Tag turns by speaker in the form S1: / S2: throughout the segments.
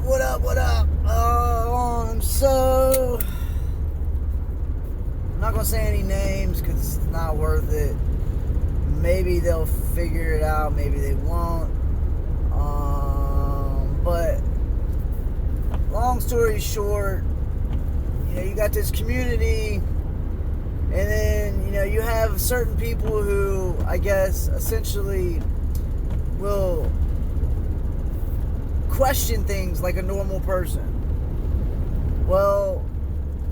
S1: What up? So, I'm not gonna say any names because it's not worth it. Maybe they'll figure it out, maybe they won't. But long story short, you got this community, and then you have certain people who, I guess, essentially will question things like a normal person. Well,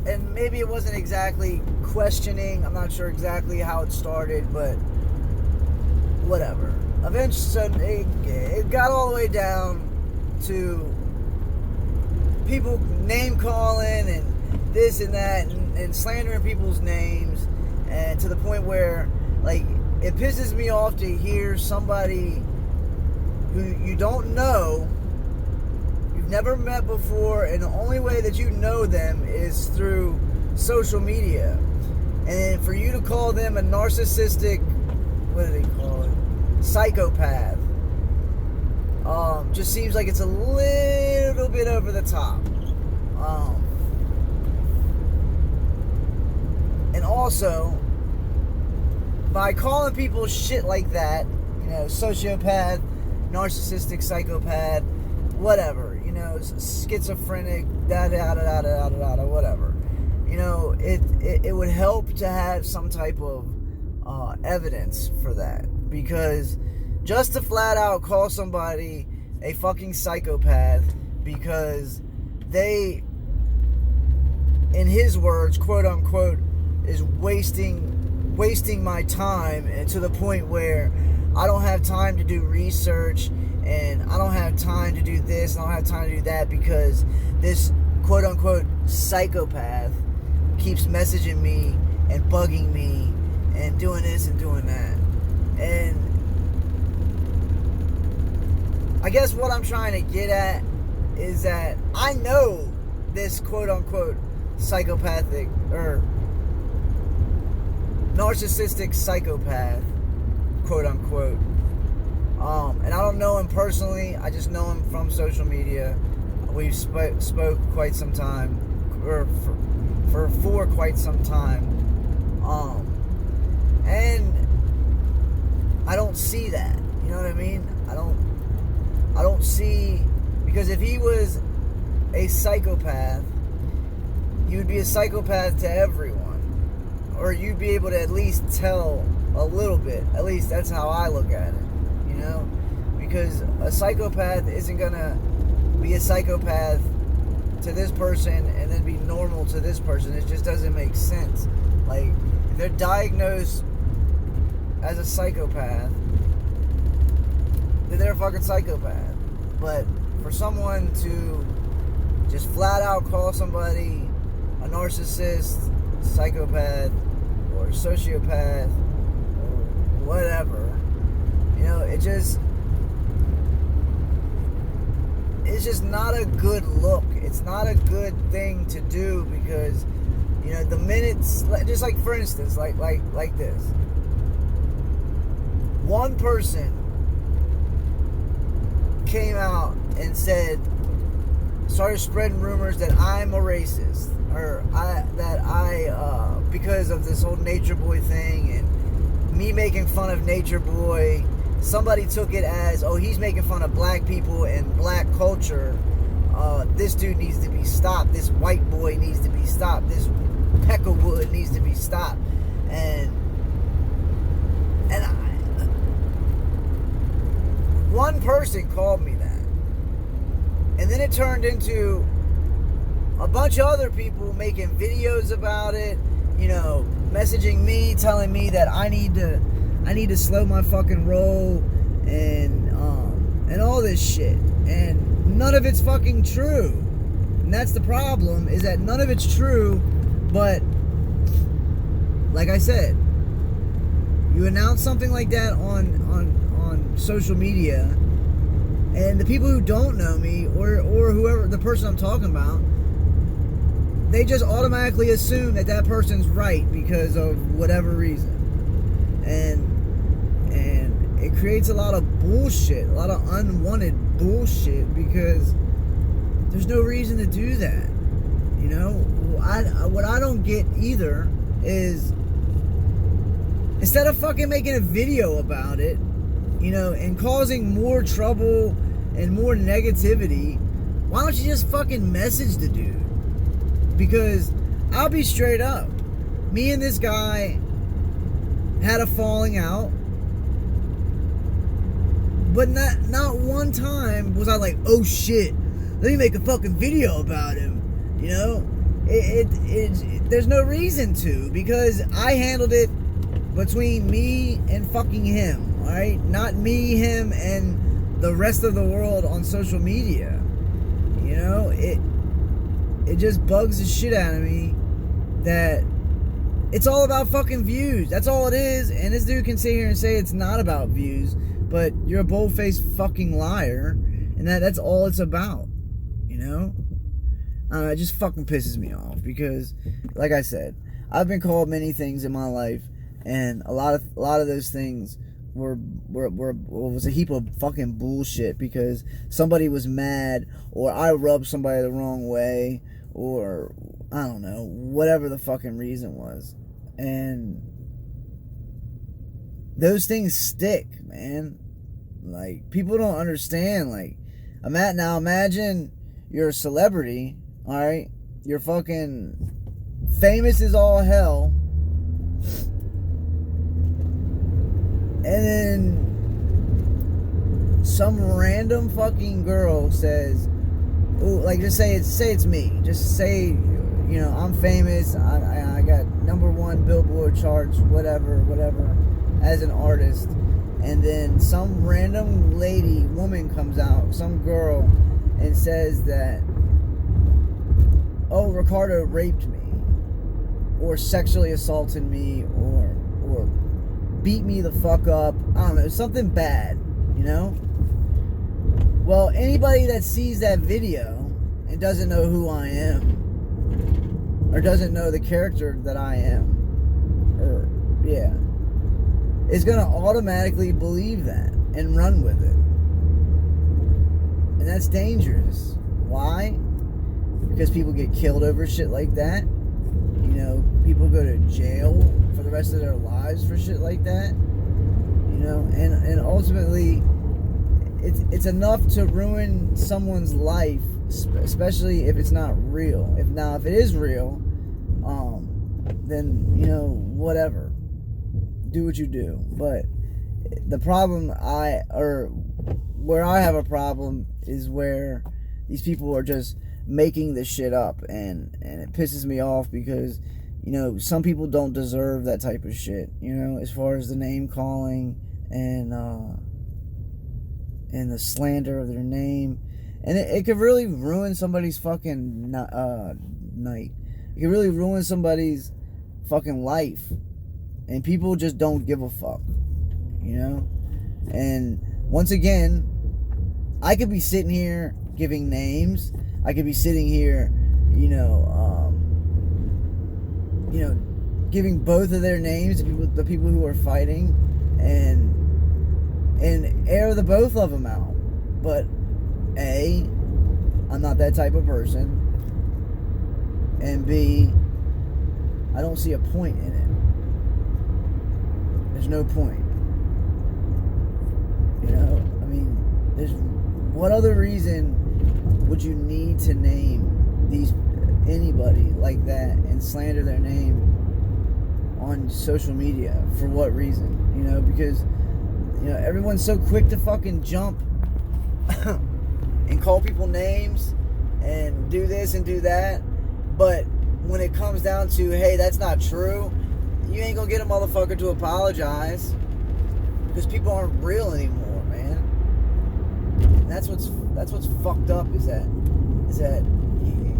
S1: and maybe it wasn't exactly questioning. I'm not sure exactly how it started, but whatever. Eventually, it got all the way down to people name calling and this and that and slandering people's names, and to the point where, like, it pisses me off to hear somebody who you don't know, you've never met before, and the only way that you know them is through social media. And then for you to call them a narcissistic, what do they call it? Psychopath. Just seems like it's a little bit over the top. And also, by calling people shit like that, sociopath, narcissistic, psychopath, whatever, schizophrenic, whatever. It would help to have some type of evidence for that, because just to flat out call somebody a fucking psychopath because they, in his words, quote unquote, is wasting my time, and to the point where I don't have time to do research, and I don't have time to do this, and I don't have time to do that, because this quote unquote psychopath keeps messaging me and bugging me and doing this and doing that. And I guess what I'm trying to get at is that I know this quote unquote psychopathic or narcissistic psychopath, quote unquote. And I don't know him personally. I just know him from social media. We've spoke quite some time, or for quite some time. And I don't see that. You know what I mean? I don't see, because if he was a psychopath, he would be a psychopath to everyone, or you'd be able to at least tell a little bit. At least that's how I look at it. Because a psychopath isn't gonna be a psychopath to this person and then be normal to this person. It just doesn't make sense. Like, if they're diagnosed as a psychopath, then they're a fucking psychopath. But for someone to just flat out call somebody a narcissist, psychopath, or sociopath, or whatever, it's just not a good look. It's not a good thing to do, because the minutes, just like, for instance, like this, one person came out and started spreading rumors that I'm a racist, or because of this whole Nature Boy thing and me making fun of Nature Boy. Somebody took it as, oh, he's making fun of black people and black culture. This dude needs to be stopped. This white boy needs to be stopped. This Peckerwood needs to be stopped. And one person called me that. And then it turned into a bunch of other people making videos about it, messaging me, telling me that I need to slow my fucking roll, and all this shit. And none of it's fucking true. And that's the problem, is that none of it's true. But like I said, you announce something like that on social media, and the people who don't know me, or whoever, the person I'm talking about, they just automatically assume that person's right because of whatever reason. And it creates a lot of bullshit, a lot of unwanted bullshit, because There's no reason to do that. You know, what I don't get either is, instead of fucking making a video about it, you know, and causing more trouble and more negativity, why don't you just fucking message the dude? Because I'll be straight up, me and this guy had a falling out, but not one time was I like, oh shit, let me make a fucking video about him. You know, there's no reason to, because I handled it between me and fucking him, alright? Not me, him, and the rest of the world on social media. You know, it just bugs the shit out of me that it's all about fucking views. That's all it is. And this dude can sit here and say it's not about views, but you're a bold-faced fucking liar, and that's all it's about. You know? It just fucking pisses me off because, like I said, I've been called many things in my life, and a lot of those things was a heap of fucking bullshit because somebody was mad, or I rubbed somebody the wrong way, or I don't know, whatever the fucking reason was. And those things stick, man. Like, people don't understand. Like, imagine you're a celebrity, alright? You're fucking famous as all hell. And then some random fucking girl says, ooh, like, just say it's me. Just say, you know, I'm famous. I got #1 Billboard charts, whatever, as an artist. And then some random woman comes out, some girl, and says that, oh, Cardo raped me, or sexually assaulted me, or beat me the fuck up. I don't know, something bad, you know? Well, anybody that sees that video and doesn't know who I am, or doesn't know the character that I am, is gonna automatically believe that and run with it. And that's dangerous. Why? Because people get killed over shit like that. You know, people go to jail for the rest of their lives for shit like that. You know, and ultimately, it's enough to ruin someone's life, especially if it's not real. If it is real, then, you know, whatever. Do what you do. But the problem where I have a problem is where these people are just making this shit up, and it pisses me off because, you know, some people don't deserve that type of shit, you know, as far as the name calling and the slander of their name. And it could really ruin somebody's fucking night. It could really ruin somebody's fucking life. And people just don't give a fuck, you know? And once again, I could be sitting here giving names. I could be sitting here, you know, giving both of their names to the people who are fighting, and air the both of them out. But A, I'm not that type of person, and B, I don't see a point in it. There's no point. You know, I mean, what other reason would you need to name anybody like that and slander their name on social media? For what reason? You know, because, you know, everyone's so quick to fucking jump and call people names and do this and do that, but when it comes down to, hey, that's not true, you ain't gonna get a motherfucker to apologize, because people aren't real anymore, man. And that's what's fucked up, is that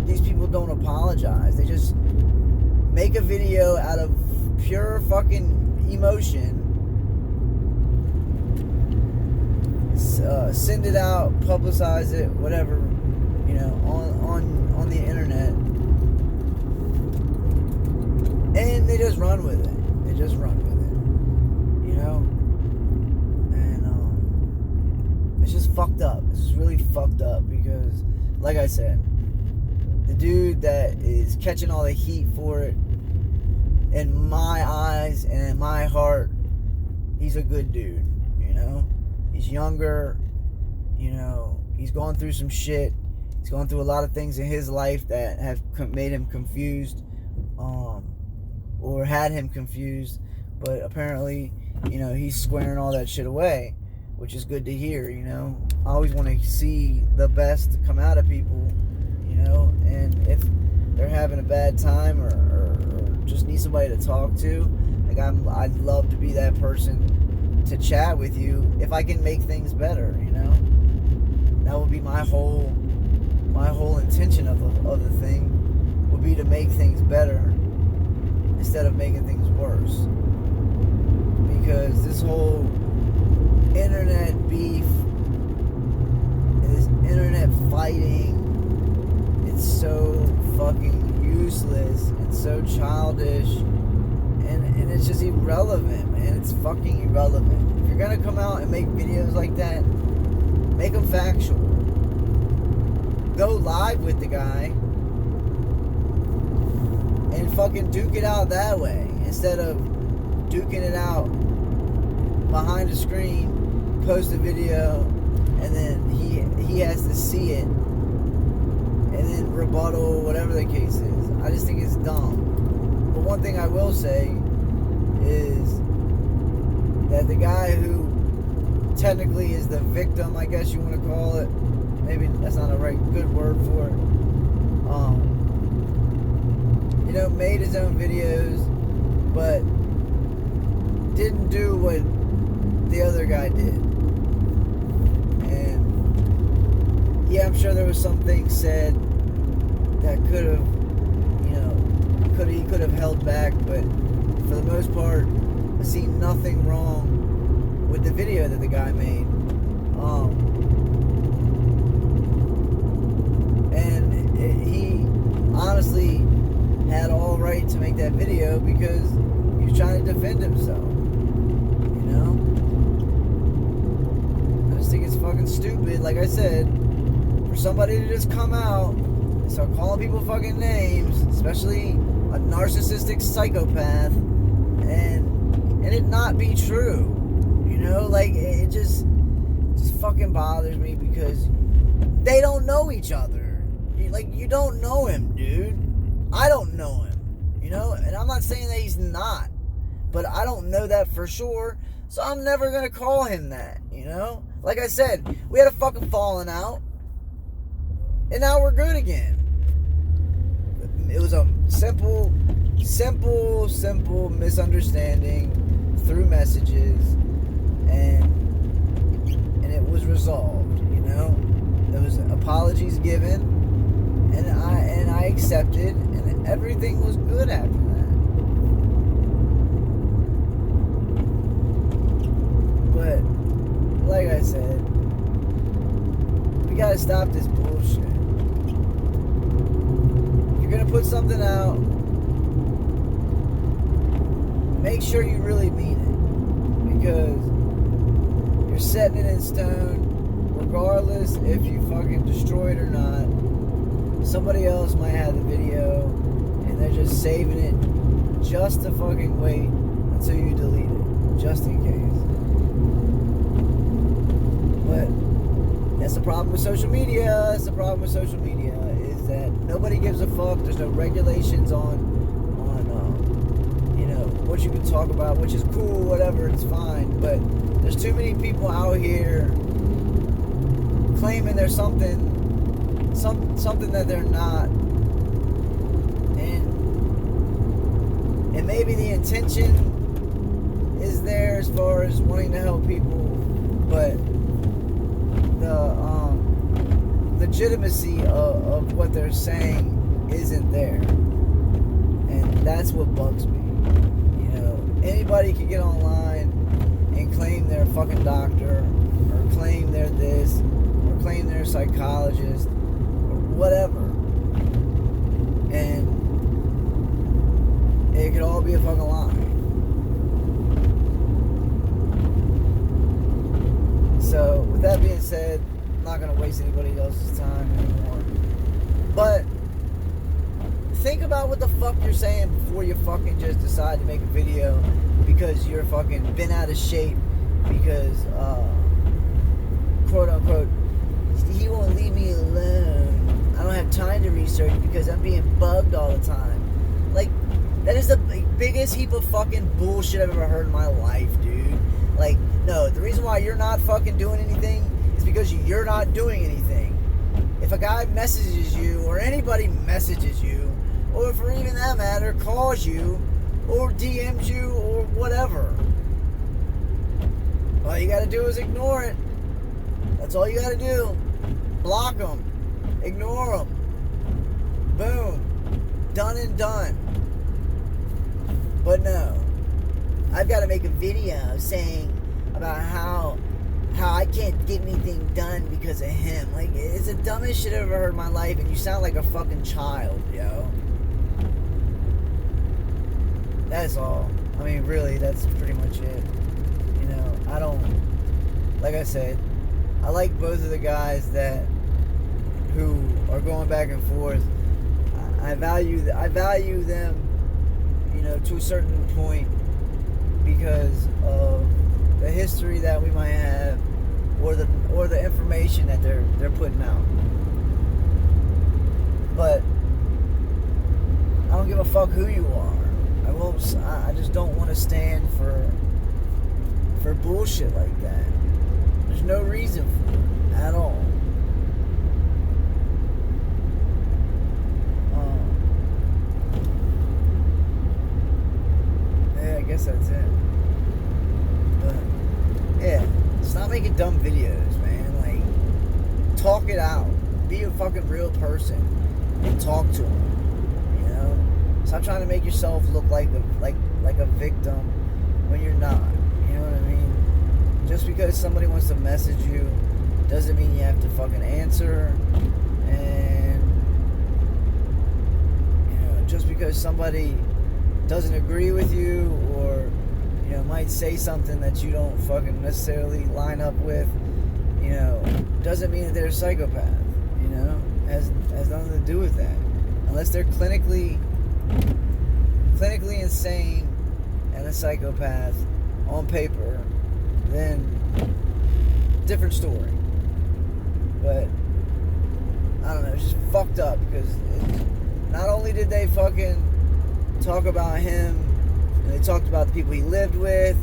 S1: these people don't apologize. They just make a video out of pure fucking emotion, send it out, publicize it, whatever, you know, on the internet, and they just run with it. You know, and It's just fucked up. It's just really fucked up because, like I said, the dude that is catching all the heat for it, in my eyes and in my heart, he's a good dude, you know? He's younger, you know, he's going through some shit. He's going through a lot of things in his life that have made him confused, or had him confused, but apparently, you know, he's squaring all that shit away, which is good to hear, you know? I always want to see the best come out of people, you know, and if they're having a bad time or just need somebody to talk to, like I'd love to be that person to chat with you if I can make things better, you know? That would be my whole intention of the thing, would be to make things better instead of making things worse. Because this whole internet beef, this internet fighting, it's so fucking useless and so childish, and it's just irrelevant, man. It's fucking irrelevant. If you're gonna come out and make videos like that, make them factual. Go live with the guy and fucking duke it out that way, instead of duking it out behind a screen, post a video, and then he has to see it and then rebuttal, whatever the case is. I just think it's dumb. But one thing I will say is that the guy who technically is the victim, I guess you want to call it, maybe that's not a good word for it, you know, made his own videos, but didn't do what the other guy did. And yeah, I'm sure there was some things said that could have, you know, he could have held back, but for the most part, I see nothing wrong with the video that the guy made. And he honestly had all right to make that video because he was trying to defend himself, you know? I just think it's fucking stupid, like I said, for somebody to just come out and start calling people fucking names, especially a narcissistic psychopath, and it not be true, you know? Like, it just fucking bothers me because they don't know each other. Like, you don't know him, dude. I don't know him, you know? And I'm not saying that he's not, but I don't know that for sure, so I'm never gonna call him that, you know? Like I said, we had a fucking falling out, and now we're good again. It was a simple misunderstanding through messages, and it was resolved, you know? There was apologies given, and I accepted, and everything was good after that. But like I said, we gotta stop this bullshit. If you're gonna put something out, make sure you really mean it, because you're setting it in stone. Regardless if you fucking destroy it or not, somebody else might have the video and they're just saving it just to fucking wait until you delete it, just in case. But that's the problem with social media. That's the problem with social media, is that nobody gives a fuck. There's no regulations on you know, what you can talk about, which is cool, whatever, it's fine. But there's too many people out here claiming there's something that they're not, and maybe the intention is there as far as wanting to help people, but the legitimacy of what they're saying isn't there, and that's what bugs me. You know, anybody can get online and claim they're a fucking doctor, or claim they're this, or claim they're a psychologist, or whatever, and it could all be a fucking lie. So with that that being said, I'm not going to waste anybody else's time anymore. But think about what the fuck you're saying before you fucking just decide to make a video because you're fucking been out of shape because, quote unquote, he won't leave me alone. I don't have time to research because I'm being bugged all the time. Like, that is the biggest heap of fucking bullshit I've ever heard in my life, dude. Like, no, the reason why you're not fucking doing anything is because you're not doing anything. If a guy messages you, or anybody messages you, or for even that matter, calls you, or DMs you, or whatever, all you gotta do is ignore it. That's all you gotta do. Block them. Ignore them. Boom. Done and done. But no. I've got to make a video saying about how I can't get anything done because of him. Like, it's the dumbest shit I've ever heard in my life, and you sound like a fucking child, yo. That's all. I mean, really, that's pretty much it. You know, I don't... Like I said, I like both of the guys who are going back and forth. I value them, you know, to a certain point because of the history that we might have, or the information that they're putting out. But I don't give a fuck who you are. I just don't want to stand for bullshit like that. There's no reason for it at all. Yeah, I guess that's it. But yeah, stop making dumb videos, man. Like, talk it out. Be a fucking real person and talk to them. You know, stop trying to make yourself look like a victim when you're not. You know what I mean? Just because somebody wants to message you doesn't mean you have to fucking answer. And, you know, just because somebody doesn't agree with you, or, you know, might say something that you don't fucking necessarily line up with, you know, doesn't mean that they're a psychopath. You know, has nothing to do with that. Unless they're clinically insane and a psychopath on paper, then different story. But I don't know, it's just fucked up because not only did they fucking talk about him, they talked about the people he lived with,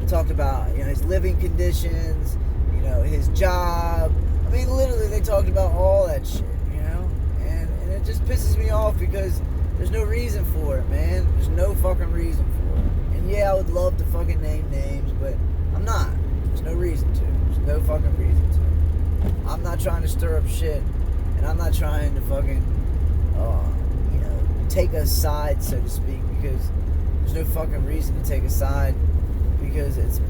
S1: talked about, you know, his living conditions, you know, his job. I mean, literally, they talked about all that shit, you know, and it just pisses me off because there's no reason for it, man. There's no fucking reason for it. And yeah, I would love to fucking name names, but I'm not. There's no reason to. There's no fucking reason to. I'm not trying to stir up shit, and I'm not trying to fucking, you know, take a side, so to speak, because there's no fucking reason to take a side, because it's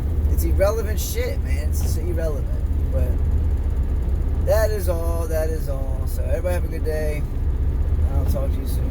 S1: irrelevant shit, man. It's just irrelevant. But that is all. So everybody have a good day. I'll talk to you soon.